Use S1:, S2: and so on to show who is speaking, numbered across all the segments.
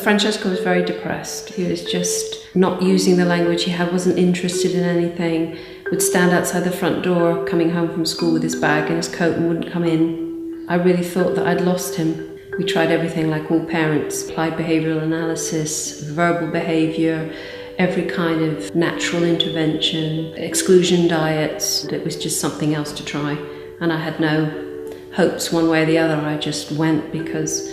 S1: Francesco was very depressed. He was just not using the language he had, wasn't interested in anything, would stand outside the front door coming home from school with his bag and his coat and wouldn't come in. I really thought that I'd lost him. We tried everything like all parents, applied behavioural analysis, verbal behaviour, every kind of natural intervention, exclusion diets. It was just something else to try. And I had no hopes one way or the other. I just went because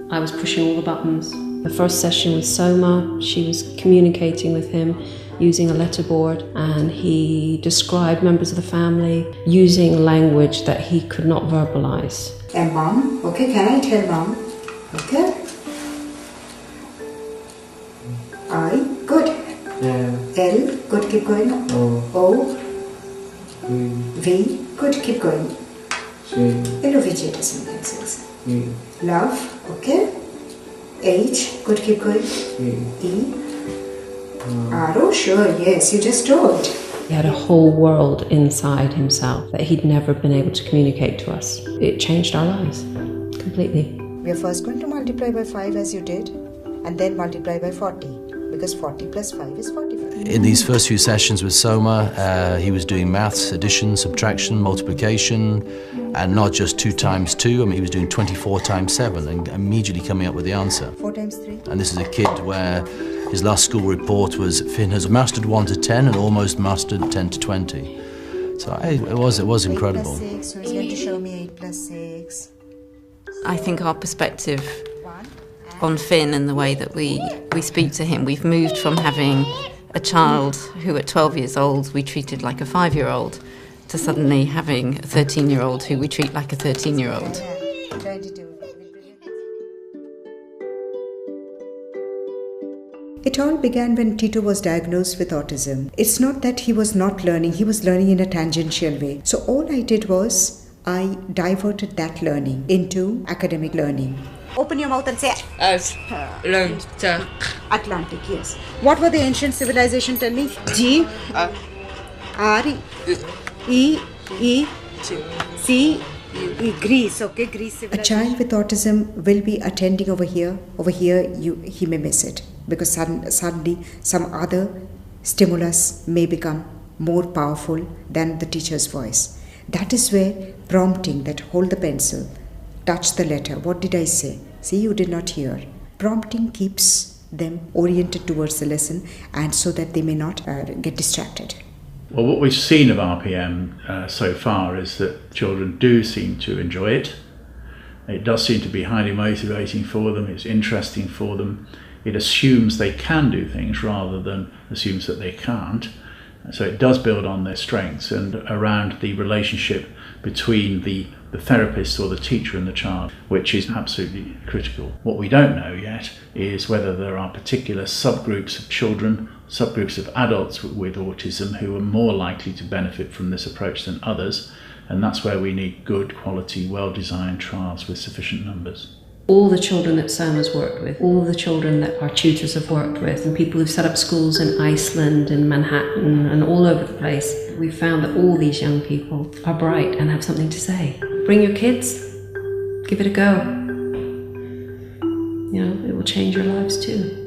S1: I was pushing all the buttons. The first session with Soma, she was communicating with him using a letterboard, and he described members of the family using language that he could not verbalise.
S2: And mom, okay, can I tell mom? Okay. I, good.
S3: Yeah.
S2: L, good, keep going. O. V, good, keep going. Love, okay. H, good, keep going. E. R, oh sure, yes, you just told.
S1: He had a whole world inside himself that he'd never been able to communicate to us. It changed our lives completely.
S2: We are first going to multiply by 5 as you did, and then multiply by 40, because 40 plus 5 is 45.
S4: In these first few sessions with Soma, he was doing maths, addition, subtraction, multiplication, and not just 2 times 2. I mean, he was doing 24 times 7 and immediately coming up with the answer.
S2: 4 times 3.
S4: And this is a kid where his last school report was Finn has mastered 1 to 10 and almost mastered 10 to 20. So it was incredible.
S2: 8 plus 6, so he's going to show me 8 plus 6.
S5: I think our perspective on Finn and the way that we speak to him, we've moved from having a child who at 12 years old we treated like a 5-year-old to suddenly having a 13-year-old who we treat like a 13-year-old.
S2: It all began when Tito was diagnosed with autism. It's not that he was not learning, he was learning in a tangential way. So all I did was I diverted that learning into academic learning. Open your mouth and say Atlantic. Atlantic, yes. What were the ancient civilizations? Tell me. G R E C Greece, okay, Greece. A child with autism will be attending over here. Over here, he may miss it because suddenly some other stimulus may become more powerful than the teacher's voice. That is where prompting, that hold the pencil, touch the letter, what did I say? See, you did not hear. Prompting keeps them oriented towards the lesson and so that they may not get distracted.
S6: Well, what we've seen of RPM so far is that children do seem to enjoy it. It does seem to be highly motivating for them, it's interesting for them. It assumes they can do things rather than assumes that they can't. So it does build on their strengths and around the relationship between the therapist or the teacher and the child, which is absolutely critical. What we don't know yet is whether there are particular subgroups of children, subgroups of adults with autism who are more likely to benefit from this approach than others, and that's where we need good quality, well-designed trials with sufficient numbers.
S1: All the children that Soma's worked with, all the children that our tutors have worked with, and people who've set up schools in Iceland and Manhattan and all over the place, we've found that all these young people are bright and have something to say. Bring your kids, give it a go. You know, it will change your lives too.